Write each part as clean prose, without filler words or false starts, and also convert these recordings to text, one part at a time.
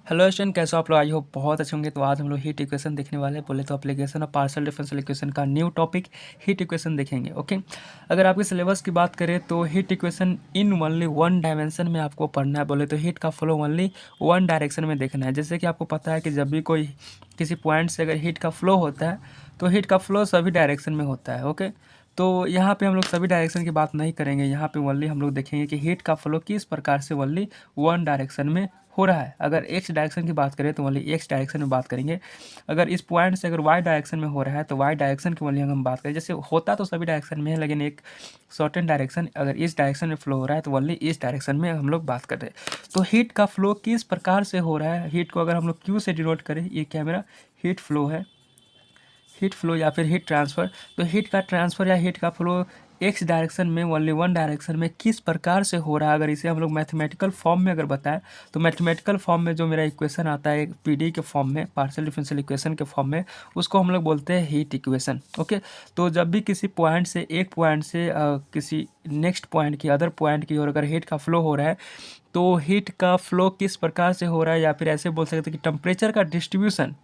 Hello student, कैसे हो आप लोग? आई होप बहुत अच्छे होंगे। तो आज हम लोग हीट इक्वेशन देखने वाले हैं। बोले तो एप्लीकेशन और पार्शियल डिफरेंशियल इक्वेशन का न्यू टॉपिक हीट इक्वेशन देखेंगे। ओके, अगर आपके सिलेबस की बात करें तो heat equation in only one dimension में आपको पढ़ना है। बोले तो हीट का फ्लो ओनली वन डायरेक्शन में देखना है। जैसे कि आपको पता है कि जब भी कोई किसी पॉइंट से अगर हीट का फ्लो होता है तो हीट का फ्लो सभी डायरेक्शन में होता है। ओके, तो यहाँ पे हम लोग सभी डायरेक्शन की बात नहीं करेंगे। यहाँ पे ओनली हम लोग देखेंगे कि हीट का फ्लो किस प्रकार से ओनली वन डायरेक्शन में हो रहा है। अगर एक्स डायरेक्शन की बात करें तो ओनली एक्स डायरेक्शन में बात करेंगे। अगर इस पॉइंट से अगर वाई डायरेक्शन में हो रहा है तो वाई डायरेक्शन की ओनली हम बात करें। जैसे होता तो सभी डायरेक्शन में है, लेकिन एक सर्टेन डायरेक्शन अगर इस डायरेक्शन में फ्लो हो रहा है तो ओनली इस डायरेक्शन में हम लोग बात कर रहे हैं। तो हीट का फ्लो किस प्रकार से हो रहा है, हीट को अगर हम लोग क्यू से डिनोट करें, ये क्या मेरा हीट फ्लो है, हीट फ्लो या फिर हीट ट्रांसफ़र। तो हीट का ट्रांसफ़र या हीट का फ्लो एक्स डायरेक्शन में ओनली वन डायरेक्शन में किस प्रकार से हो रहा है, अगर इसे हम लोग मैथमेटिकल फॉर्म में अगर बताएं तो मैथमेटिकल फॉर्म में जो मेरा इक्वेशन आता है पीडी के फॉर्म में, पार्शियल डिफरेंशियल इक्वेशन के फॉर्म में, उसको हम लोग बोलते हैं हीट इक्वेशन। ओके, तो जब भी किसी पॉइंट से एक पॉइंट से किसी नेक्स्ट पॉइंट की अदर पॉइंट की ओर अगर हीट का फ्लो हो रहा है तो हीट का फ्लो किस प्रकार से हो रहा है, या फिर ऐसे बोल सकते हैं कि टेम्परेचर का डिस्ट्रीब्यूशन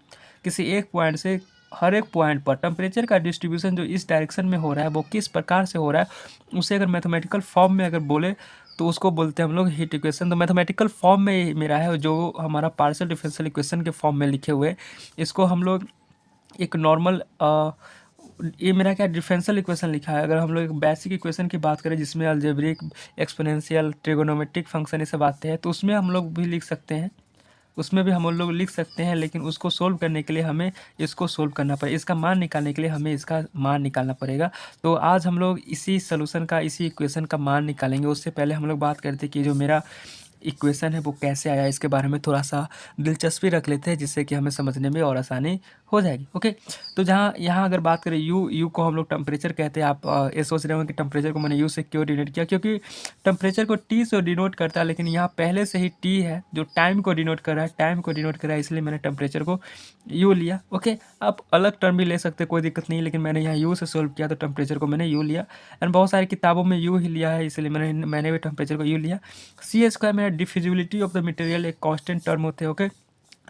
किसी एक पॉइंट से हर एक पॉइंट पर टेम्परेचर का डिस्ट्रीब्यूशन जो इस डायरेक्शन में हो रहा है वो किस प्रकार से हो रहा है, उसे अगर मैथमेटिकल फॉर्म में अगर बोले तो उसको बोलते हैं हम लोग हीट इक्वेशन। तो मैथमेटिकल फॉर्म में मेरा है जो हमारा पार्शियल डिफरेंशियल इक्वेशन के फॉर्म में लिखे हुए, इसको हम लोग एक नॉर्मल ये मेरा क्या डिफरेंशियल इक्वेशन लिखा है। अगर हम लोग एक बेसिक इक्वेशन की बात करें जिसमें अलजेब्रिक, एक्सपोनेंशियल, ट्रिगोनोमेट्रिक फंक्शन ये सब आते हैं, तो उसमें हम लोग भी लिख सकते हैं, उसमें भी हम लोग लिख सकते हैं, लेकिन उसको सोल्व करने के लिए हमें इसको सोल्व करना पड़ेगा, इसका मान निकालने के लिए हमें इसका मान निकालना पड़ेगा। तो आज हम लोग इसी सोल्यूशन का, इसी इक्वेशन का मान निकालेंगे। उससे पहले हम लोग बात करते हैं कि जो मेरा इक्वेशन है वो कैसे आया, इसके बारे में थोड़ा सा दिलचस्पी रख लेते हैं, जिससे कि हमें समझने में और आसानी हो जाएगी। ओके, तो जहाँ यहाँ अगर बात करें यू को हम लोग टेम्परेचर कहते हैं। आप ये सोच रहे हो कि टेम्परेचर को मैंने यू से क्यों डिनोट किया, क्योंकि टेम्परेचर को टी से डिनोट करता है, लेकिन यहाँ पहले से ही टी है जो टाइम को डिनोट कर रहा है, टाइम को डिनोट कर रहा है, इसलिए मैंने टेम्परेचर को यू लिया। ओके, आप अलग टर्म भी ले सकते, कोई दिक्कत नहीं, लेकिन मैंने यहाँ यू से सोल्व किया तो टेम्परेचर को मैंने यू लिया। एंड बहुत सारी किताबों में यू ही लिया है, इसलिए मैंने भी टेम्परेचर को यू लिया। सी स्क्वायर मेरा डिफ्यूजिबिलिटी ऑफ द मटेरियल एक कांस्टेंट टर्म होते हैं। ओके,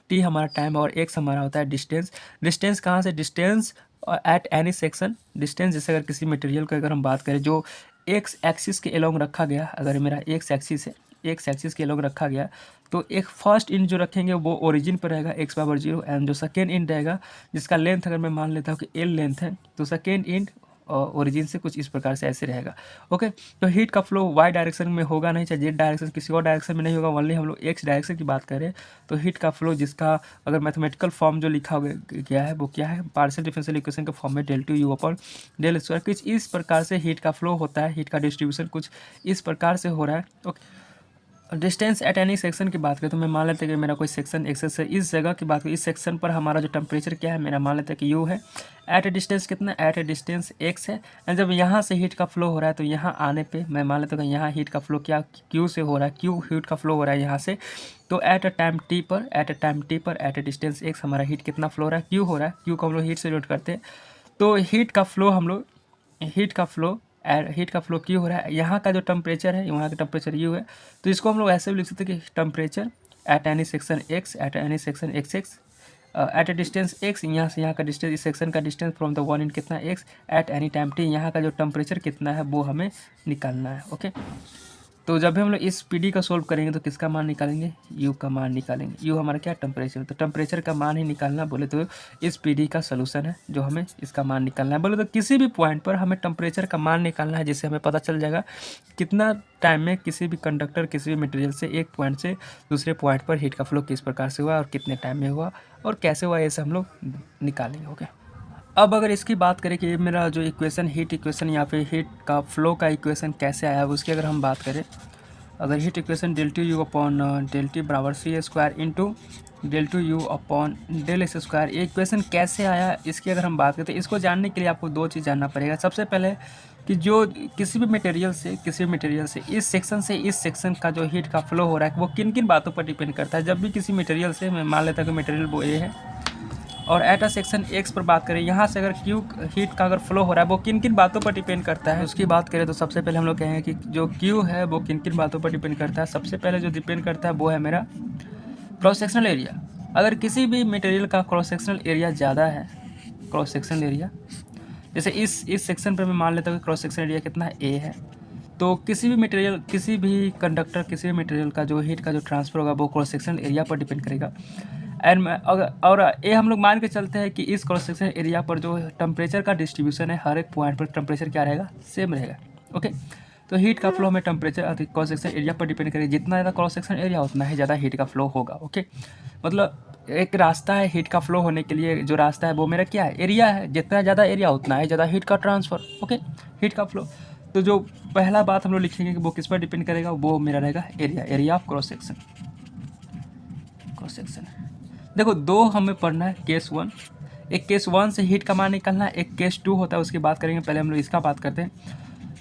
टी हमारा टाइम और एक्स हमारा होता है डिस्टेंस। डिस्टेंस कहाँ से, distance eight any section. Distance जैसे अगर किसी मटेरियल को अगर हम बात करें जो एक्स एक्सिस के अलोंग रखा गया, अगर मेरा एक्स एक्सिस है, एक्स एक्सिस के अलोंग रखा गया, तो एक फर्स्ट इंड जो रखेंगे वो ओरिजिन पर रहेगा x/0, एंड जो सेकेंड इंड रहेगा जिसका लेंथ अगर मैं मान लेता हूँ कि एल लेंथ है, तो सेकेंड इंड ओरिजिन से कुछ इस प्रकार से ऐसे रहेगा। ओके, तो हीट का फ्लो वाई डायरेक्शन में होगा नहीं, चाहे जेड डायरेक्शन किसी और डायरेक्शन में नहीं होगा, ओनली हम लोग एक्स डायरेक्शन की बात करें तो हीट का फ्लो जिसका अगर मैथमेटिकल फॉर्म जो लिखा गया है वो क्या है, पार्शियल डिफरेंशियल इक्वेशन के फॉर्म में del two u upon del square. कुछ इस प्रकार से हीट का फ्लो होता है, हीट का डिस्ट्रीब्यूशन कुछ इस प्रकार से हो रहा है। Okay, distance eight any section की बात करें तो मैं मान लेते हैं कि मेरा कोई सेक्शन एक्सेस है, इस जगह की बात करें, इस सेक्शन पर हमारा जो टेम्परेचर क्या है, मेरा मान लेते हैं कि यू है। एट ए डिस्टेंस कितना, एट ए डिस्टेंस एक्स है। एंड जब यहाँ से हीट का फ्लो हो रहा है तो यहाँ आने पे मैं मान लेता हूँ कि यहाँ हीट का फ्लो क्या क्यू से हो रहा है, क्यू हीट का फ्लो हो रहा है यहाँ से। तो एट अ टाइम टी पर, एट अ टाइम टी पर, एट ए डिस्टेंस एक्स हमारा हीट कितना फ्लो हो रहा है, क्यू हो रहा है। क्यू को हम लोग हीट से डिनोट करते हैं। तो हीट का फ्लो हम लोग हीट का फ्लो क्यू हो रहा है, यहाँ का जो टेम्परेचर है, वहाँ का टेम्परेचर यू है। तो इसको हम लोग ऐसे भी लिख सकते हैं कि temperature at any section x, at any section x x, at a distance x, यहाँ से यहाँ का डिस्टेंस, इस सेक्शन का distance from the one in कितना x, at any time t, यहाँ का जो टेम्परेचर कितना है वो हमें निकालना है। ओके, तो जब भी हम लोग इस पीडी का सोल्व करेंगे तो किसका मान निकालेंगे, यू का मान निकालेंगे। यू हमारा क्या टेम्परेचर, तो टेम्परेचर का मान ही निकालना। बोले तो इस पीडी का सोल्यूशन है जो हमें इसका मान निकालना है। बोले तो किसी भी पॉइंट पर हमें टेम्परेचर का मान निकालना है, जिससे हमें पता चल जाएगा कितना टाइम में किसी भी कंडक्टर, किसी भी मटेरियल से एक पॉइंट से दूसरे पॉइंट पर हीट का फ्लो किस प्रकार से हुआ और कितने टाइम में हुआ और कैसे हुआ, ऐसे हम लोग निकालेंगे। ओके, अब अगर इसकी बात करें कि मेरा जो इक्वेशन हीट इक्वेशन या फिर हीट का फ्लो का इक्वेशन कैसे आया, उसकी अगर हम बात करें, अगर heat equation del two u upon del t बराबर c square into del two u upon del s square, ये इक्वेशन कैसे आया इसकी अगर हम बात करें तो इसको जानने के लिए आपको दो चीज़ जानना पड़ेगा। सबसे पहले कि जो किसी भी मटेरियल से इस सेक्शन से इस सेक्शन का जो हीट का फ्लो हो रहा है वो किन किन बातों पर डिपेंड करता है। जब भी किसी मटेरियल से, मैं मान लेता हूँ कि मटेरियल वो ए है और एट अ सेक्शन एक्स पर बात करें, यहाँ से अगर क्यू हीट का अगर फ्लो हो रहा है वो किन किन बातों पर डिपेंड करता है, उसकी बात करें तो सबसे पहले हम लोग कहेंगे कि जो क्यू है वो किन किन बातों पर डिपेंड करता है। सबसे पहले जो डिपेंड करता है वो है मेरा क्रॉस सेक्शनल एरिया, अगर किसी भी मटेरियल का क्रॉस सेक्शनल एरिया ज़्यादा है, क्रॉस सेक्शनल एरिया जैसे इस सेक्शन पर मैं मान लेता हूँ कि क्रॉस सेक्शनल एरिया कितना है, ए है, तो किसी भी मटेरियल, किसी भी कंडक्टर, किसी भी मटेरियल का जो हीट का जो ट्रांसफ़र होगा वो क्रॉस सेक्शनल एरिया पर डिपेंड करेगा। एंड और ये हम लोग मान के चलते हैं कि इस क्रॉस सेक्शनल एरिया पर जो टेम्परेचर का डिस्ट्रीब्यूशन है, हर एक पॉइंट पर टेम्परेचर क्या रहेगा, सेम रहेगा। ओके, तो हीट का फ्लो हमें टेम्परेचर क्रॉस सेक्शन एरिया पर डिपेंड करेगा। जितना ज़्यादा क्रॉस सेक्शन एरिया उतना ही ज़्यादा हीट का फ्लो होगा। ओके, मतलब एक रास्ता है हीट का फ्लो होने के लिए, जो रास्ता है वो मेरा क्या है, एरिया है। जितना ज़्यादा एरिया उतना ही ज़्यादा हीट का ट्रांसफ़र। ओके, हीट का फ्लो। तो जो पहला बात हम लोग लिखेंगे कि वो किस पर डिपेंड करेगा, वो मेरा रहेगा area, area of cross section. Cross section देखो दो हमें पढ़ना है, केस 1, एक केस 1 से हीट का मान निकालना है, एक केस 2 होता है उसकी बात करेंगे। पहले हम लोग इसका बात करते हैं।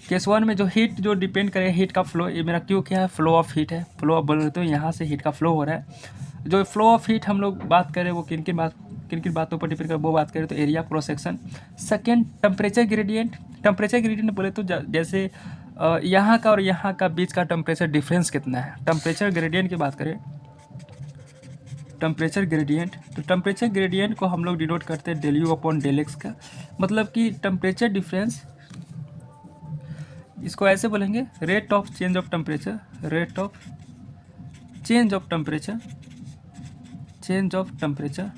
केस 1 में जो हीट जो डिपेंड करेगा, हीट का फ्लो, ये मेरा क्यों क्या है, फ्लो ऑफ हीट है। फ्लो ऑफ बोल रहे तो यहाँ से हीट का फ्लो हो रहा है। जो फ्लो ऑफ हीट हम लोग बात करें वो किन किन बातों पर डिपेंड कर, वो बात करें तो area cross section. Second temperature gradient. Temperature gradient बोले तो जैसे यहाँ का और यहाँ का बीच का टेम्परेचर डिफरेंस कितना है। टेम्परेचर ग्रेडियंट की बात करें, टेम्परेचर ग्रेडियंट, तो टेम्परेचर ग्रेडियंट को हम लोग डिनोट करते हैं del u upon del x का। मतलब कि टेम्परेचर डिफरेंस, इसको ऐसे बोलेंगे, rate of change of temperature, rate of change of temperature, change of temperature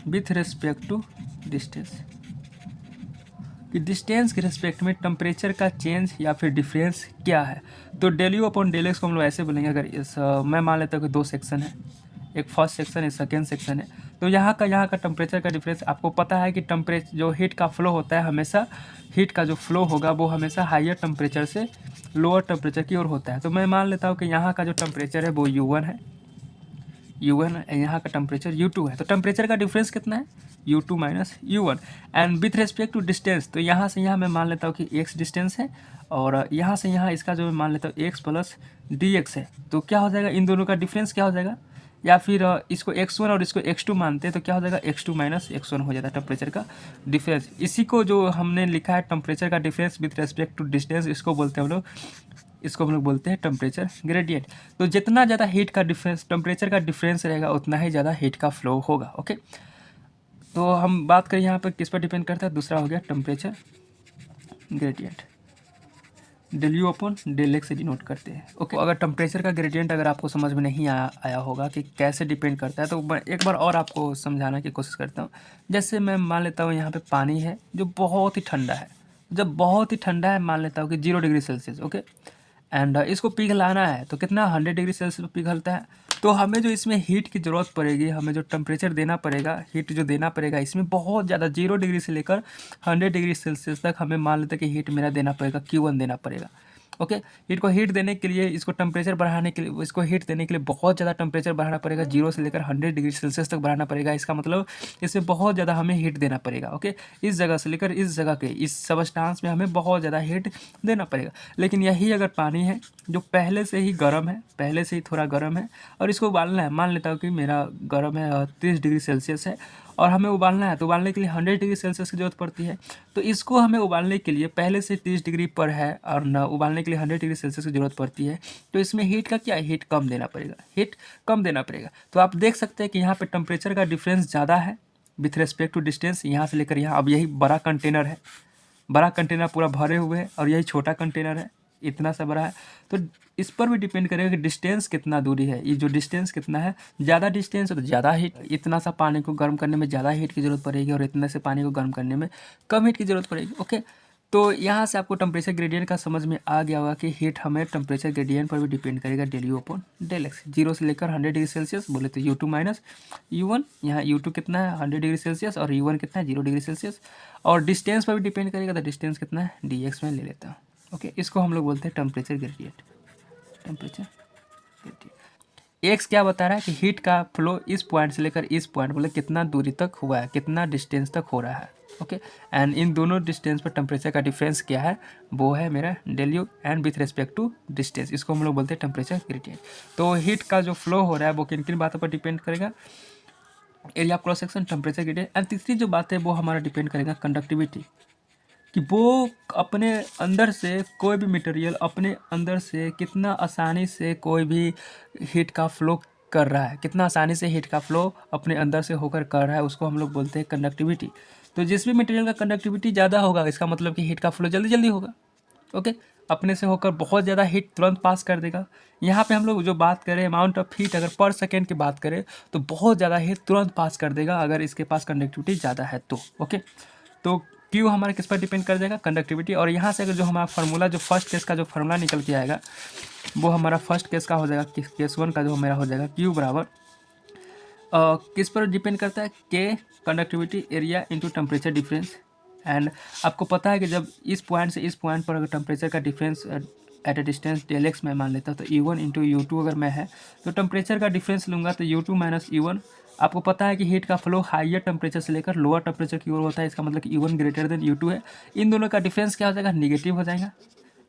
with respect to distance. कि डिस्टेंस के रिस्पेक्ट में टेम्परेचर का चेंज या फिर डिफरेंस क्या है। तो del u upon del x को हम लोग ऐसे बोलेंगे। अगर इस मैं मान लेता हूँ कि 2 सेक्शन है, एक फर्स्ट सेक्शन है, सेकेंड सेक्शन है, तो यहाँ का टेम्परेचर का डिफरेंस, आपको पता है कि टेम्परेचर जो हीट का फ्लो होता है, हमेशा हीट का जो फ्लो होगा वो हमेशा हायर टेम्परेचर से लोअर टेम्परेचर की ओर होता है। तो मैं मान लेता हूँ कि यहाँ का जो टेम्परेचर है वो U1 है, U1 है, यहाँ का टेम्परेचर U2 है। तो टेम्परेचर का डिफरेंस कितना है, U2 minus U1। And with respect to distance, तो यहाँ से यहाँ मैं मान लेता हूँ कि x डिस्टेंस है, और यहाँ से यहाँ इसका जो मैं मान लेता हूँ x प्लस dx है। तो क्या हो जाएगा, इन दोनों का डिफरेंस क्या हो जाएगा, या फिर इसको x1 और इसको x2 मानते हैं, तो क्या हो जाएगा, x2 माइनस x1 हो जाता है टेम्परेचर का डिफरेंस। इसी को जो हमने लिखा है टेम्परेचर का difference with respect to distance, इसको बोलते हैं हम लोग, इसको हम लोग बोलते हैं टेम्परेचर ग्रेडियंट। तो जितना ज़्यादा हीट का डिफरेंस, टेम्परेचर का डिफरेंस रहेगा, उतना ही ज़्यादा हीट का फ्लो होगा। ओके, तो हम बात करें यहाँ पर किस पर डिपेंड करता है, दूसरा हो गया temperature gradient, del u upon del x से डिनोट करते हैं। ओके, अगर टेम्परेचर का ग्रेडियंट अगर आपको समझ में नहीं आया होगा कि कैसे डिपेंड करता है, तो मैं एक बार और आपको समझाने की कोशिश करता हूँ। जैसे मैं मान लेता हूँ यहाँ पे पानी है जो बहुत ही ठंडा है, जब बहुत ही ठंडा है मान लेता हूँ कि 0 डिग्री सेल्सियस। ओके, एंड इसको पिघलाना है तो कितना 100 डिग्री सेल्सियस पर पिघलता है। तो हमें जो इसमें हीट की ज़रूरत पड़ेगी, हमें जो टेम्परेचर देना पड़ेगा, हीट जो देना पड़ेगा इसमें बहुत ज़्यादा, 0 डिग्री से लेकर 100 डिग्री सेल्सियस तक हमें मान लेते हैं कि हीट मेरा देना पड़ेगा, Q1 देना पड़ेगा। ओके, हीट को हीट देने के लिए, इसको टेम्परेचर बढ़ाने के लिए, इसको हीट देने के लिए बहुत ज़्यादा टेम्परेचर बढ़ाना पड़ेगा, 0 से लेकर 100 डिग्री सेल्सियस तक बढ़ाना पड़ेगा। इसका मतलब इसमें बहुत ज़्यादा हमें हीट देना पड़ेगा। ओके, इस जगह से लेकर इस जगह के इस सबस्टांस में हमें बहुत ज़्यादा हीट देना पड़ेगा। लेकिन यही अगर पानी है जो पहले से ही गर्म है, पहले से ही थोड़ा गर्म है, और इसको उबालना है, मान लेता हूँ कि मेरा गर्म है 30 डिग्री सेल्सियस है, और हमें उबालना है, तो उबालने के लिए 100 डिग्री सेल्सियस की ज़रूरत पड़ती है। तो इसको हमें उबालने के लिए पहले से 30 डिग्री पर है और न उबालने के लिए 100 डिग्री सेल्सियस की ज़रूरत पड़ती है। तो इसमें हीट का क्या है, हीट कम देना पड़ेगा, हीट कम देना पड़ेगा। तो आप देख सकते हैं कि यहाँ पे टेम्परेचर का डिफरेंस ज़्यादा है विथ रेस्पेक्ट टू डिस्टेंस, यहाँ से लेकर यहाँ। अब यही बड़ा कंटेनर है, बड़ा कंटेनर पूरा भरे हुए है, और यही छोटा कंटेनर है, इतना सा बड़ा है। तो इस पर भी डिपेंड करेगा कि डिस्टेंस कितना दूरी है, ये जो डिस्टेंस कितना है, ज़्यादा डिस्टेंस है तो ज़्यादा हीट, इतना सा पानी को गर्म करने में ज़्यादा हीट की ज़रूरत पड़ेगी, और इतने से पानी को गर्म करने में कम हीट की ज़रूरत पड़ेगी। ओके, तो यहाँ से आपको टेम्परेचर ग्रेडियंट का समझ में आ गया होगा कि हीट हमें टेम्परेचर ग्रेडियंट पर भी डिपेंड करेगा, del u upon del x. 0 से लेकर 100 डिग्री सेल्सियस बोले तो U2 माइनस U1, यहाँ U2 कितना है 100 डिग्री सेल्सियस, और U1 कितना है 0 डिग्री सेल्सियस। और डिस्टेंस पर भी डिपेंड करेगा, तो डिस्टेंस कितना है dx में ले लेता हूँ। ओके, इसको हम लोग बोलते हैं temperature gradient, temperature gradient. X क्या बता रहा है कि हीट का फ्लो इस पॉइंट से लेकर इस पॉइंट मतलब कितना दूरी तक हुआ है, कितना डिस्टेंस तक हो रहा है। ओके, एंड इन दोनों डिस्टेंस पर टेम्परेचर का डिफरेंस क्या है, वो है मेरा del u, and with respect to distance, इसको हम लोग बोलते हैं टेम्परेचर ग्रेडियंट। तो हीट का जो फ्लो हो रहा है वो किन किन बातों पर डिपेंड करेगा, area cross section, temperature gradient. And तीसरी जो बात है वो हमारा डिपेंड करेगा कंडक्टिविटी, कि वो अपने अंदर से कोई भी मटेरियल अपने अंदर से कितना आसानी से कोई भी हीट का फ्लो कर रहा है, कितना आसानी से हीट का फ्लो अपने अंदर से होकर कर रहा है, उसको हम लोग बोलते हैं कंडक्टिविटी। तो जिस भी मटेरियल का कंडक्टिविटी ज़्यादा होगा इसका मतलब कि हीट का फ्लो जल्दी जल्दी होगा। ओके, अपने से होकर बहुत ज़्यादा हीट तुरंत पास कर देगा। यहाँ पे हम लोग जो बात करें अमाउंट ऑफ हीट, अगर पर सेकेंड की बात करें तो बहुत ज़्यादा हीट तुरंत पास कर देगा अगर इसके पास कंडक्टिविटी ज़्यादा है तो। ओके, तो क्यू हमारे किस पर डिपेंड कर जाएगा, कंडक्टिविटी। और यहाँ से अगर जो हमारा फार्मूला, जो फर्स्ट केस का जो फार्मूला निकल के आएगा वो हमारा फर्स्ट केस का हो जाएगा, केस 1 का जो मेरा हो जाएगा क्यू बराबर किस पर डिपेंड करता है, के conductivity area into temperature difference. And आपको पता है कि जब इस पॉइंट से इस पॉइंट पर अगर टेम्परेचर का difference at a distance del x मैं मान लेता हूँ तो U1 इंटू U2 अगर मैं है तो टेम्परेचर का डिफरेंस लूँगा तो U2 माइनस U1। आपको पता है कि हीट का फ्लो हाइयर टेम्परेचर से लेकर लोअर टेम्परेचर की ओर होता है, इसका मतलब कि U1 ग्रेटर देन U2 है। इन दोनों का डिफरेंस क्या हो जाएगा, निगेटिव हो जाएगा।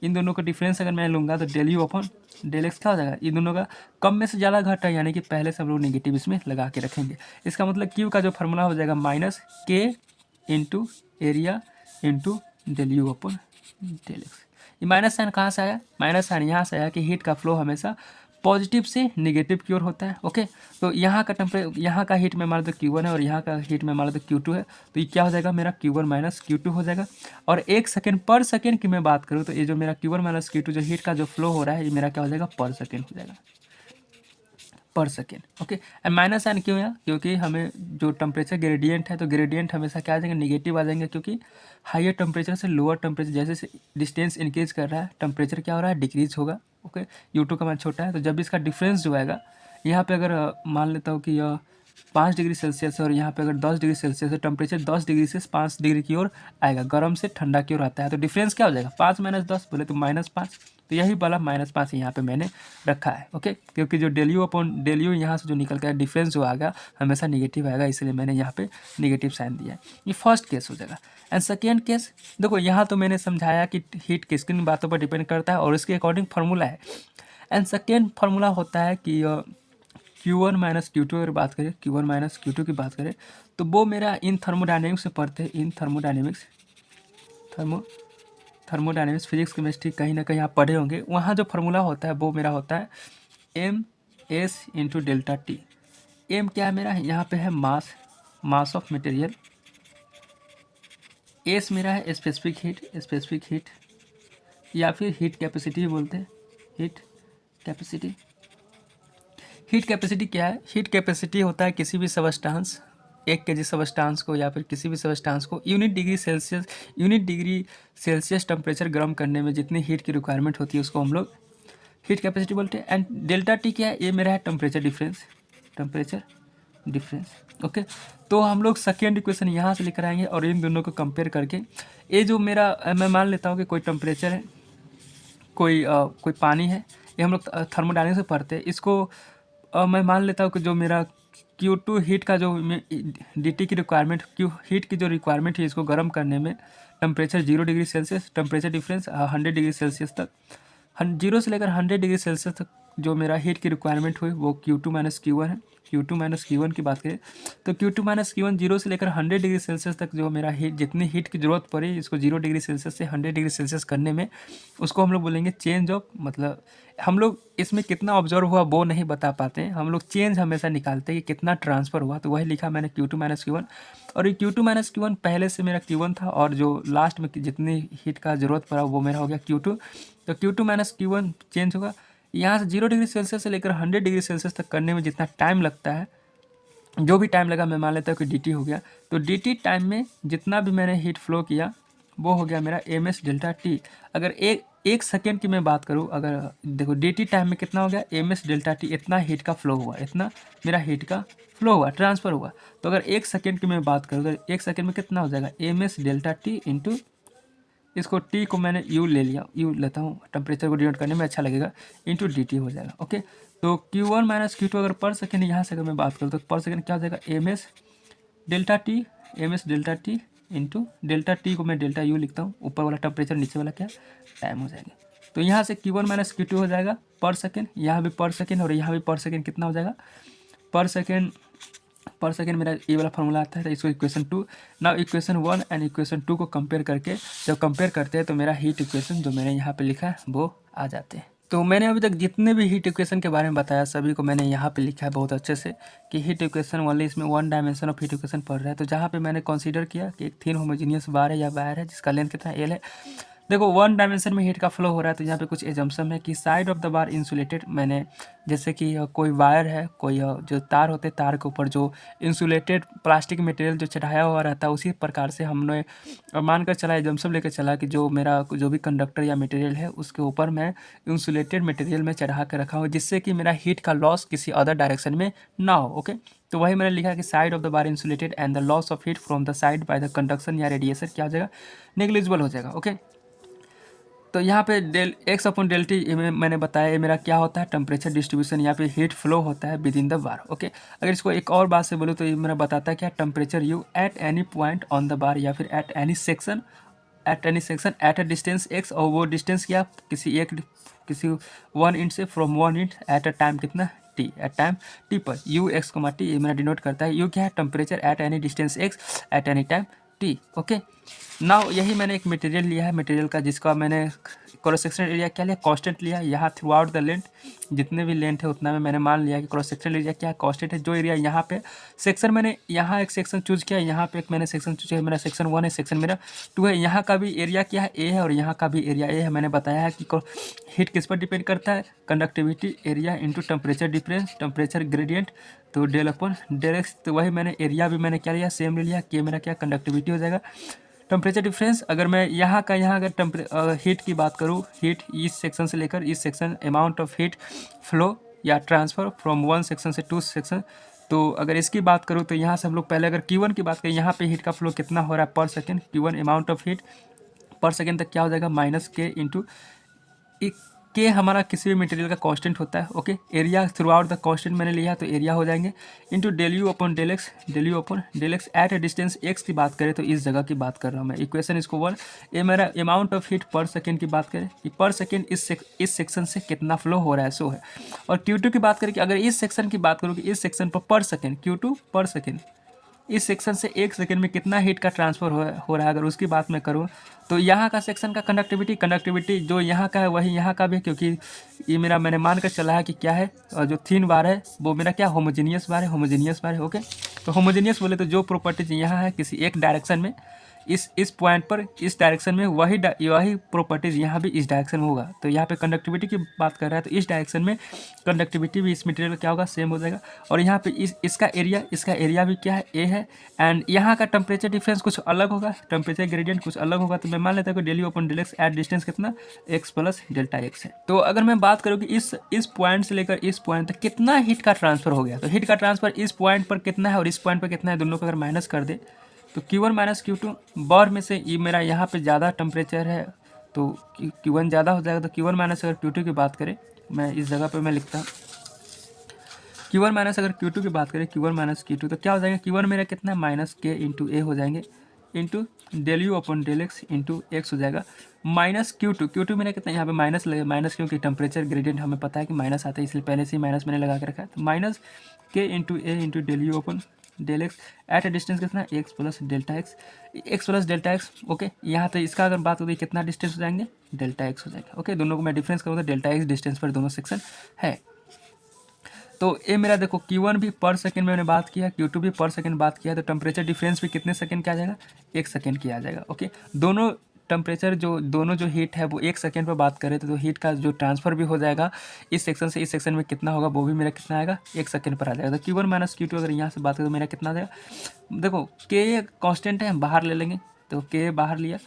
इन दोनों का डिफरेंस अगर मैं लूँगा तो del u upon del x क्या हो जाएगा, इन दोनों का कम में से ज़्यादा घटा, यानी कि पहले से हम लोग निगेटिव इसमें लगा के रखेंगे। इसका मतलब क्यू का जो फार्मूला हो जाएगा माइनस के into area into del u upon del x. ये माइनस साइन कहाँ से आया, माइनस साइन यहाँ से आया कि हीट का फ्लो हमेशा पॉजिटिव से निगेटिव की ओर होता है। ओके, तो यहाँ का हीट में मान लो Q1 है और यहाँ का हीट में मान लो Q2 है, तो ये क्या हो जाएगा मेरा Q1 माइनस Q2 हो जाएगा। और 1 सेकेंड पर सेकेंड की मैं बात करूँ तो ये जो मेरा Q1 माइनस Q2 जो हीट का जो फ्लो हो रहा है ये मेरा क्या हो जाएगा, पर सेकेंड हो जाएगा, पर second. Okay, and minus sign क्यों है, क्योंकि हमें जो टेम्परेचर ग्रेडियंट है तो ग्रेडियंट हमेशा क्या आ जाएंगे, निगेटिव आ जाएंगे, क्योंकि हायर टेम्परेचर से लोअर टेम्परेचर जैसे डिस्टेंस इंक्रीज कर रहा है टेम्परेचर क्या हो रहा है, डिक्रीज होगा। ओके, U2 का मान छोटा है तो जब इसका डिफरेंस जो आएगा, यहाँ पे अगर मान लेता हूँ कि यह 5 डिग्री सेल्सियस है और यहाँ पे अगर 10 डिग्री सेल्सियस है, टेम्परेचर 10 डिग्री से 5 डिग्री की ओर आएगा, गर्म से ठंडा की ओर आता है, तो डिफरेंस क्या हो जाएगा, 5 माइनस 10 बोले तो -5। तो यही वाला -5 यहाँ पे मैंने रखा है। ओके, क्योंकि जो del u upon del u यहाँ से जो निकल गया डिफरेंस जो आएगा हमेशा निगेटिव आएगा, इसलिए मैंने यहाँ पे निगेटिव साइन दिया है। ये फर्स्ट केस हो जाएगा। एंड सेकेंड केस देखो, यहाँ तो मैंने समझाया कि हीट किस किन बातों पर डिपेंड करता है और इसके अकॉर्डिंग फार्मूला है। एंड सेकेंड फार्मूला होता है कि Q1 माइनस Q2 अगर बात करें, Q1 माइनस Q2 की बात करें तो वो मेरा इन थर्मोडाइनमिक्स से पढ़ते हैं, इन थर्मोडाइनमिक्स फिजिक्स केमिस्ट्री कहीं ना कहीं आप पढ़े होंगे। वहाँ जो फार्मूला होता है वो मेरा होता है MS into delta t. M क्या है मेरा, यहाँ पे है मास ऑफ मटेरियल, एस मेरा है स्पेसिफिक हीट या फिर हीट कैपेसिटी बोलते हैं, हीट कैपेसिटी क्या है, हीट कैपेसिटी होता है किसी भी सबस्टांस 1 kg सबस्टांस को या फिर किसी भी सबस्टांस को यूनिट डिग्री सेल्सियस टेम्परेचर गर्म करने में जितनी हीट की रिक्वायरमेंट होती है उसको हम लोग हीट कैपेसिटी बोलते हैं। एंड डेल्टा टी क्या है, ये मेरा है टेम्परेचर डिफरेंस। ओके, तो हम लोग सेकेंड इक्वेशन यहाँ से लेकर आएंगे और इन दोनों को कंपेयर करके ये जो मेरा मैं मान लेता हूँ कि कोई टेम्परेचर है, कोई पानी है, ये हम लोग थर्मोडायनेमिक्स से पढ़ते हैं। इसको मैं मान लेता हूँ कि जो मेरा Q2 हीट का जो DT की रिक्वायरमेंट, हीट की जो रिक्वायरमेंट है इसको गर्म करने में temperature 0 degree Celsius, temperature difference 100 degree Celsius तक, 0 से लेकर 100 डिग्री सेल्सियस तक जो मेरा हीट की रिक्वायरमेंट हुई वो Q2 माइनस Q1 है। Q2 माइनस Q1 की बात करें तो Q2 माइनस Q1 0 से लेकर 100 डिग्री सेल्सियस तक जो मेरा हीट, जितनी हीट की ज़रूरत पड़ी इसको 0 डिग्री सेल्सियस से 100 डिग्री सेल्सियस करने में, उसको हम लोग बोलेंगे चेंज ऑफ, मतलब हम लोग इसमें कितना ऑब्जर्व हुआ वो नहीं बता पाते हैं, हम लोग चेंज हमेशा निकालते हैं कि कितना ट्रांसफ़र हुआ, तो वही लिखा मैंने Q2 माइनस Q1। और ये Q2 माइनस Q1 पहले से मेरा Q1 था और जो लास्ट में जितनी हीट का ज़रूरत पड़ा वो मेरा हो गया Q2। तो Q2 माइनस Q1 चेंज होगा, यहाँ से 0 डिग्री सेल्सियस से लेकर 100 डिग्री सेल्सियस तक करने में जितना टाइम लगता है, जो भी टाइम लगा मैं मान लेता हूँ कि DT हो गया, तो DT टाइम में जितना भी मैंने हीट फ्लो किया वो हो गया मेरा MS डेल्टा टी। अगर एक सेकेंड की मैं बात करूँ, अगर देखो DT टाइम में कितना हो गया MS डेल्टा टी, इतना हीट का फ्लो हुआ, इतना मेरा हीट का फ्लो हुआ, ट्रांसफ़र हुआ। तो अगर 1 सेकेंड की मैं बात करूँ तो 1 सेकेंड में कितना हो जाएगा MS डेल्टा टी इंटू, इसको टी को मैंने यू ले लिया, यू लेता हूँ टेम्परेचर को डिनोट करने में अच्छा लगेगा, इंटू DT हो जाएगा। ओके, तो Q1 माइनस Q2 अगर पर सेकेंड यहाँ से अगर मैं बात करूँ तो पर सेकेंड क्या हो जाएगा MS delta T into delta t को मैं डेल्टा यू लिखता हूँ, ऊपर वाला टेम्परेचर नीचे वाला क्या टाइम हो जाएगा। तो यहाँ से Q1 माइनस Q2 हो जाएगा पर सेकेंड, यहाँ भी पर सेकेंड और यहाँ भी पर सेकेंड, कितना हो जाएगा पर सेकेंड मेरा ये वाला फॉर्मूला आता है। तो इसको equation 2, now equation 1 and equation 2 को कंपेयर करके जब कंपेयर करते हैं तो मेरा हीट इक्वेशन जो मैंने यहाँ पे लिखा है वो आ जाते हैं। तो मैंने अभी तक जितने भी हीट इक्वेशन के बारे में बताया सभी को मैंने यहाँ पे लिखा है बहुत अच्छे से कि हीट इक्वेशन वाले इसमें one dimension of heat equation पढ़ रहा है। तो जहाँ पे मैंने कंसीडर किया कि एक थिन होमोजीनियस बार है या वायर है जिसका लेंथ कितना एल है। देखो वन डायमेंशन में हीट का फ्लो हो रहा है तो यहाँ पे कुछ एजम्पशन है कि side of the bar insulated. मैंने जैसे कि कोई वायर है, कोई जो तार होते हैं, तार के ऊपर जो इंसुलेटेड प्लास्टिक मटेरियल जो चढ़ाया हुआ रहता है, उसी प्रकार से हमने मानकर चला, एजम्पशन लेकर चला कि जो मेरा जो भी कंडक्टर या मटेरियल है उसके ऊपर मैं इंसुलेटेड मटेरियल में चढ़ा कर रखा हूँ जिससे कि मेरा हीट का लॉस किसी अदर डायरेक्शन में ना हो। ओके, तो वही मैंने लिखा कि side of the bar insulated and the loss of heat from the side by the conduction या रेडिएशन क्या हो जाएगा, नेग्लिजिबल हो जाएगा। ओके, तो यहाँ पे del x upon del t मैंने बताया ये मेरा क्या होता है, टेम्परेचर डिस्ट्रीब्यूशन, यहाँ पे हीट फ्लो होता है with in the bar. Okay, अगर इसको एक और बात से बोलूँ तो ये मेरा बताता है क्या, temperature you at any point on the bar या फिर eight any section at a distance x, और वो डिस्टेंस क्या, किसी वन इंच से from one inch at a time कितना टी, एट टाइम टी पर यू एक्स कोमा टी ये मेरा डिनोट करता है। यू क्या है, temperature at any distance x at any time T. Okay, now यही मैंने एक मटेरियल लिया है, मटेरियल का जिसका मैंने क्रॉस सेक्शन एरिया क्या लिया, कांस्टेंट लिया। यहाँ थ्रू आउट द लेंथ जितने भी लेंथ है उतना में मैंने मान लिया कि क्रॉस सेक्शन एरिया क्या है, कांस्टेंट है। जो एरिया यहाँ पे सेक्शन मैंने यहाँ एक सेक्शन चूज किया, यहाँ पे एक मैंने सेक्शन चूज किया, मेरा सेक्शन 1 है, सेक्शन मेरा 2 है। यहाँ का भी एरिया क्या है, ए है, और यहाँ का भी एरिया ए है। मैंने बताया है कि हीट किस पर डिपेंड करता है, conductivity area into temperature difference, temperature gradient, तो डेल अपॉन डेल एक्स। तो वही मैंने एरिया भी मैंने क्या लिया, सेम ले लिया, कि मेरा क्या कंडक्टिविटी हो जाएगा। टेम्परेचर डिफरेंस अगर मैं यहाँ अगर हीट की बात करूँ, हीट इस सेक्शन से लेकर इस section, amount of heat flow या ट्रांसफ़र फ्रॉम वन सेक्शन से टू सेक्शन, तो अगर इसकी बात करूँ तो यहाँ से हम लोग पहले अगर Q1 की बात करें, यहाँ पे हीट का फ्लो कितना हो रहा है पर second, Q1 amount of heat पर सेकेंड तक क्या हो जाएगा, माइनस के इंटू के हमारा किसी भी मटेरियल का कांस्टेंट होता है। Okay, area throughout the constant मैंने लिया तो एरिया हो जाएंगे into del u upon del x, del u upon del x at a distance x की बात करें तो इस जगह की बात कर रहा हूँ मैं, इक्वेशन इसको वन। ये मेरा अमाउंट ऑफ हीट पर सेकेंड की बात करें कि पर सेकेंड इस सेक्शन से कितना फ्लो हो रहा है सो है। और Q2 की बात करें कि अगर इस सेक्शन की बात करूँ कि इस सेक्शन पर सेकेंड Q2 पर सेकेंड इस सेक्शन से एक सेकंड में कितना हीट का ट्रांसफ़र हो रहा है, अगर उसकी बात मैं करूँ तो यहाँ का सेक्शन का कंडक्टिविटी जो यहाँ का है वही यहाँ का भी है, क्योंकि ये मेरा मैंने मान कर चला है कि क्या है, और जो थिन बार है वो मेरा क्या होमोजीनियस बार है। ओके, तो होमोजीनियस बोले तो जो प्रॉपर्टीज यहाँ है किसी एक डायरेक्शन में, इस पॉइंट पर इस डायरेक्शन में वही प्रॉपर्टीज़ यहाँ भी इस डायरेक्शन में होगा। तो यहाँ पे कंडक्टिविटी की बात कर रहा है तो इस डायरेक्शन में कंडक्टिविटी भी इस मटेरियल का क्या होगा, सेम हो जाएगा। और यहाँ पे इसका एरिया भी क्या है, ए है। एंड यहाँ का टेम्परेचर डिफरेंस कुछ अलग होगा, टेम्परेचर ग्रेडियंट कुछ अलग होगा। तो मैं मान लेता हूँ कि del u upon del x at distance कितना, एक्स प्लस डेल्टा एक्स है। तो अगर मैं बात करूँ कि इस पॉइंट से लेकर इस पॉइंट तक कितना हीट का ट्रांसफर हो गया, तो हीट का ट्रांसफर इस पॉइंट पर कितना है और इस पॉइंट पर कितना है, दोनों को अगर माइनस कर दे तो Q1 माइनस Q2 बार में से ये मेरा यहाँ पे ज़्यादा टेम्परेचर है तो Q1 ज़्यादा हो जाएगा। तो Q1 माइनस अगर Q2 की बात करें, मैं इस जगह पे मैं लिखता हूँ Q1 माइनस अगर Q2 की बात करें, Q1 माइनस Q2 तो क्या हो जाएगा, Q1 मेरा कितना है माइनस के इंटू ए हो जाएंगे into del u upon del x into x हो जाएगा माइनस Q2 मेरा कितना, यहाँ पे माइनस लगे, माइनस क्योंकि टेम्परेचर ग्रेडियंट हमें पता है कि माइनस आता है इसलिए पहले से ही माइनस मैंने लगा के रखा है। तो माइनस के into a into del u upon del x at a distance कितना, x plus delta x. Okay, यहाँ तो इसका अगर बात होती है कितना डिस्टेंस हो जाएंगे, डेल्टा एक्स हो जाएगा। ओके, दोनों को मैं डिफरेंस करूँगा तो डेल्टा एक्स डिस्टेंस पर दोनों सेक्शन है। तो ये मेरा देखो Q1 भी पर सेकंड में मैंने बात किया, Q2 भी पर सेकंड बात किया, तो टेम्परेचर डिफरेंस भी कितने सेकंड का आ जाएगा, एक सेकंड की आ जाएगा। ओके, दोनों जो हीट है वो एक सेकंड पर बात करें तो हीट का जो ट्रांसफ़र भी हो जाएगा इस सेक्शन से इस सेक्शन में कितना होगा वो भी मेरा कितना आएगा, एक सेकंड पर आ जाएगा। तो Q1 माइनस Q2 अगर यहाँ से बात करें तो मेरा कितना आ जाएगा, देखो के कॉन्स्टेंट है, बाहर ले लेंगे तो के बाहर लिया,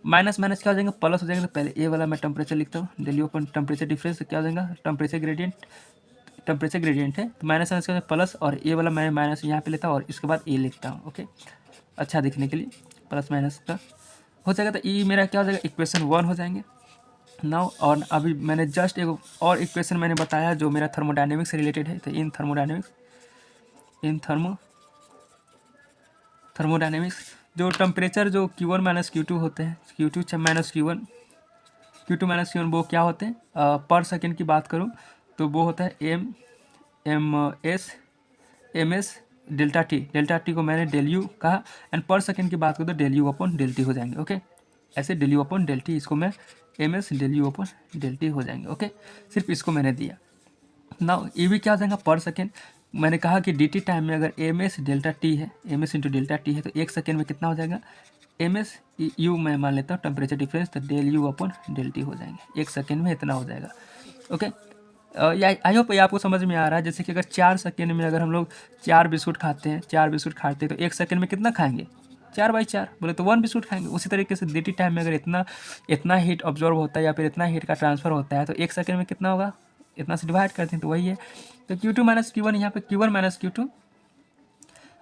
माइनस माइनस क्या हो जाएंगे, प्लस हो जाएंगे। तो पहले ए वाला मैं टेम्परेचर लिखता हूँ, del u upon temperature difference क्या हो जाएगा, टेम्परेचर ग्रेडियंट है तो माइनस माइनस का प्लस, और ए वाला मैं माइनस यहाँ पे लेता हूँ और इसके बाद ए लिखता हूँ। ओके, अच्छा दिखने के लिए प्लस माइनस का हो जाएगा। तो ई मेरा क्या हो जाएगा, इक्वेशन 1 हो जाएंगे नाउ। और अभी मैंने जस्ट एक और इक्वेशन मैंने बताया जो मेरा थर्मोडायनेमिक्स से रिलेटेड है। तो इन थर्मोडायनेमिक्स जो टेम्परेचर जो Q1 माइनस Q2 होते हैं, Q2 माइनस Q1 वो क्या होते हैं, पर सेकेंड की बात करूँ तो वो होता है एम एस डेल्टा टी को मैंने डेल यू कहा, एंड पर सेकेंड की बात करूँ तो del u upon del t हो जाएंगे। ओके, ऐसे del u upon del t, इसको मैं m s del u upon del t हो जाएंगे। ओके, सिर्फ इसको मैंने दिया। नाउ ये भी क्या हो जाएगा पर सेकेंड। मैंने कहा कि डी टी टाइम में अगर एम एस डेल्टा टी है, m s into delta t है, तो 1 सेकेंड में कितना हो जाएगा, एम एस यू मैं मान लेता हूँ टेम्परेचर डिफरेंस, तो del u upon del t हो जाएंगे। 1 सेकेंड में इतना हो जाएगा। ओके, आई होप ये आपको समझ में आ रहा है। जैसे कि अगर 4 सेकेंड में अगर हम लोग 4 बिस्कुट खाते हैं, 4 बिस्कुट खाते हैं तो 1 सेकेंड में कितना खाएंगे, 4/4, बोले तो 1 बिस्कुट खाएंगे। उसी तरीके से डी टी टाइम में अगर इतना हीट ऑब्जॉर्व होता है या फिर इतना हीट का ट्रांसफर होता है तो 1 सेकेंड में कितना होगा, इतना से डिवाइड करते हैं तो वही है। तो Q2 माइनस Q1, यहाँ पे Q1 minus Q2,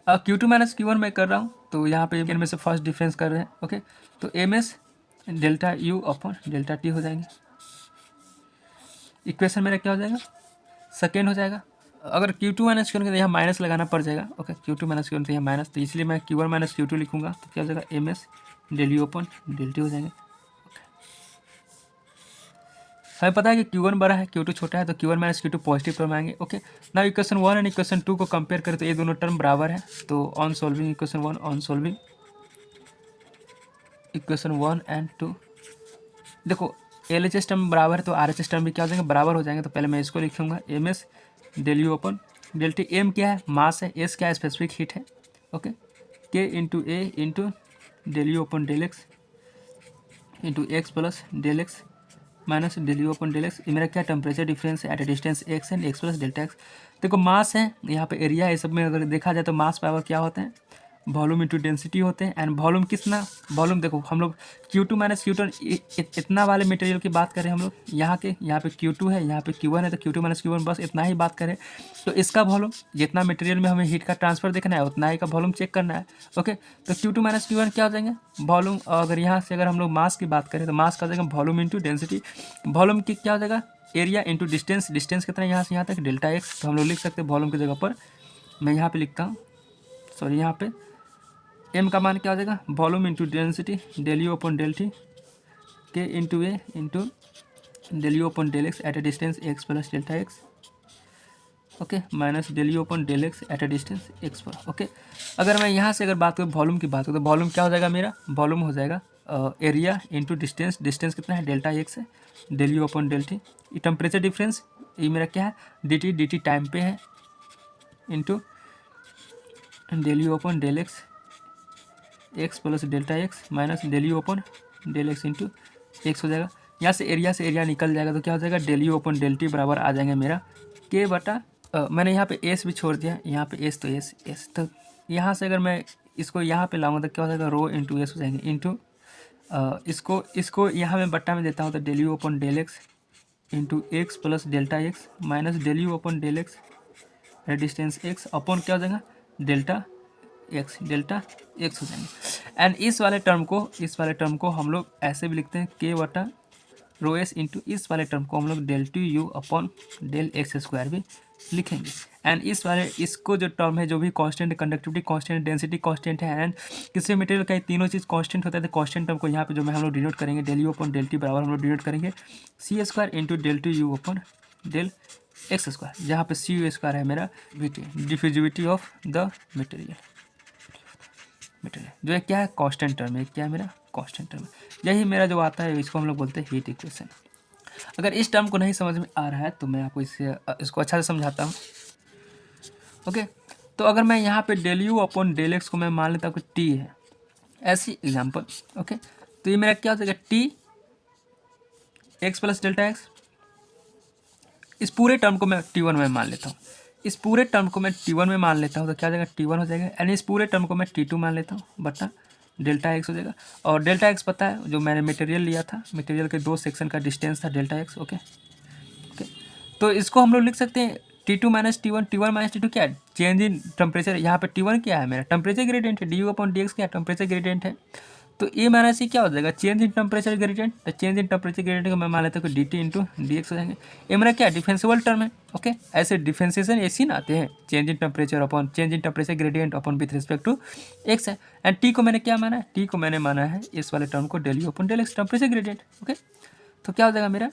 Q2 minus Q1 मैं कर रहा हूँ, तो यहाँ पे इनमें से फर्स्ट डिफरेंस कर रहे हैं। ओके, तो m s delta u upon delta t हो जाएंगे। इक्वेशन मेरा क्या हो जाएगा, सेकेंड हो जाएगा। अगर Q2 माइनस Q1 तो यहाँ माइनस लगाना पड़ जाएगा। ओके, Q2 माइनस Q1 तो यहाँ माइनस, तो इसलिए मैं Q1 माइनस Q2 लिखूंगा, तो क्या हो जाएगा, m s del u upon del t हो जाएंगे। हमें पता है कि Q1 बड़ा है, Q2 छोटा है, तो Q1 minus Q2 positive term आएंगे। ओके, ना इक्वेशन 1 एंड इक्वेशन 2 को कंपेयर करें तो ये दोनों टर्म बराबर है। तो on solving equation 1, on solving equation 1 and 2, देखो LHS टर्म बराबर है तो RHS टर्म भी क्या हो जाएंगे, बराबर हो जाएंगे। तो पहले मैं इसको लिखूंगा, m s del u upon del t. M क्या है, मास है, एस क्या है, स्पेसिफिक हीट है। Okay, k into a into del u upon del x into x plus del x minus del u upon del x. ये मेरा क्या temperature difference है at a distance x and x plus delta x. देखो mass है, यहाँ पे area है, सब में अगर देखा जाए तो मास पावर क्या होते हैं, वॉल्यूम इंटू डेंसिटी होते हैं। एंड वॉल्यूम कितना, वॉल्यूम देखो हम लोग Q2 माइनस Q2 इतना वाले मटेरियल की बात करें हम लोग, यहाँ पे Q2 है, यहाँ पे Q1 है, तो Q2 माइनस Q1 बस इतना ही बात करें। तो इसका वॉल्यूम जितना मटेरियल में हमें हीट का ट्रांसफर देखना है उतना ही का वॉल्यूम चेक करना है। ओके, तो Q2 माइनस Q1 क्या हो जाएंगे, वॉल्यूम। अगर यहाँ से अगर हम लोग मास की बात करें तो मास का हो जाएगा वॉल्यूम इंटू डेंसिटी। वॉल्यूम की क्या हो जाएगा, एरिया इंटू डिस्टेंस। डिस्टेंस कितना है यहाँ से यहाँ तक, डेल्टा एक्स। तो हम लोग लिख सकते हैं वॉल्यूम की जगह पर मैं यहाँ पे लिखता हूँ, सॉरी यहाँ पे एम का मान क्या हो जाएगा, volume into density del u upon del t, के into a into del u upon del x at a distance x plus delta x. Okay, minus del u upon del x at a distance x पर। Okay, अगर मैं यहाँ से अगर बात करूँ volume की बात करूँ तो वॉल्यूम क्या हो जाएगा, मेरा वॉल्यूम हो जाएगा एरिया इंटू डिस्टेंस। डिस्टेंस कितना है, डेल्टा एक्स है, del u upon del t. ये टेम्परेचर डिफरेंस ये मेरा क्या है, डी टी टाइम पे है, into del u upon del x x plus delta x minus del u upon del x into x हो जाएगा। यहाँ से एरिया निकल जाएगा तो क्या हो जाएगा, del u upon del t बराबर आ जाएंगे मेरा के बटा मैंने यहाँ पे एस भी छोड़ दिया, यहाँ पे एस तो एस तो यहाँ से अगर मैं इसको यहाँ पे लाऊंगा तो क्या हो जाएगा, रो इंटू एस हो जाएंगे इंटू इसको यहाँ मैं बट्टा में देता हूँ तो del u upon del x into x plus delta x minus del u upon del x distance x upon क्या हो जाएगा, डेल्टा एक्स हो जाएंगे। एंड इस वाले टर्म को हम लोग ऐसे भी लिखते हैं के बटा रो एस इंटू इस वाले टर्म को हम लोग del two u upon del x square भी लिखेंगे। एंड इसको जो टर्म है, जो भी constant, conductivity constant, density constant है, एंड किसी मटेरियल का ये तीनों चीज़ कांस्टेंट होता है, तो कांस्टेंट टर्म को यहाँ पे जो मैं हम लोग डिनोट करेंगे del u upon del t बराबर हम लोग डिनोट करेंगे c square into del two u upon del x square, जहाँ पे सी यू स्क्वायर है मेरा डिफ्यूजिविटी ऑफ द मटेरियल जो है क्या है, कांस्टेंट टर्म है, क्या है मेरा कांस्टेंट टर्म। यही मेरा जो आता है इसको हम लोग बोलते हैं हीट इक्वेशन। अगर इस टर्म को नहीं समझ में आ रहा है तो मैं आपको इसको अच्छा से समझाता हूँ। ओके, तो अगर मैं यहाँ पे del u upon del x को मैं मान लेता हूँ कि टी है, ऐसी एग्जांपल। ओके, तो ये मेरा क्या हो जाएगा, T x plus delta x. इस पूरे टर्म को मैं T1 में मान लेता हूँ, इस पूरे टर्म को मैं T1 में मान लेता हूँ तो क्या हो जाएगा, T1 हो जाएगा। यानी इस पूरे टर्म को मैं T2 मान लेता हूँ बटा डेल्टा एक्स हो जाएगा। और डेल्टा एक्स पता है, जो मैंने मटेरियल लिया था, मटेरियल के 2 सेक्शन का डिस्टेंस था डेल्टा एक्स। ओके, तो इसको हम लोग लिख सकते हैं T2 minus T1 minus T2 क्या है, चेंज इन टेम्परेचर। यहाँ पे T1 क्या है, मेरा टेम्परेचर ग्रेडियंट है, D you upon D x क्या है, टेम्परेचर ग्रेडियंट है। तो ए माइनस सी क्या हो जाएगा, चेंज इन टेम्परेचर ग्रेडियंट। तो चेंज इन टेम्परेचर ग्रेडियंट को मैं मान लेता हूँ कि D T into D x हो जाएंगे। ये मेरा क्या डिफेंसिबल टर्म है। ओके, ऐसे डिफेंसिएशन ऐसे ना आते हैं, change in temperature upon change in temperature gradient upon with respect to x है। एंड टी को मैंने क्या माना है, टी को मैंने माना है इस वाले टर्म को del u upon del x, temperature gradient. Okay, तो क्या हो जाएगा मेरा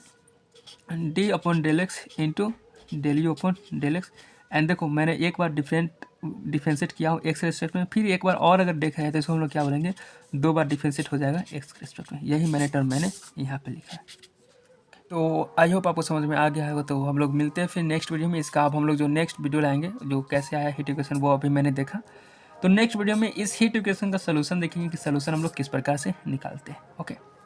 d upon del x into del u upon del x. And देखो मैंने एक बार डिफरेंशिएट किया हूँ एक्स के रिस्पेक्ट में, फिर एक बार और अगर देखा है तो इसको हम लोग क्या बोलेंगे, 2 बार डिफरेंशिएट हो जाएगा एक्स के रिस्पेक्ट में। यही मैंने टर्म यहाँ पे लिखा है। तो आई होप आपको समझ में आ गया होगा। तो हम लोग मिलते हैं फिर नेक्स्ट वीडियो में। इसका अब हम लोग जो नेक्स्ट वीडियो लाएंगे, जो कैसे आया हीट इक्वेशन, वो अभी मैंने देखा। तो नेक्स्ट वीडियो में इस हीट इक्वेशन का सोल्यूशन देखेंगे कि सोल्यूशन हम लोग किस प्रकार से निकालते हैं। ओके।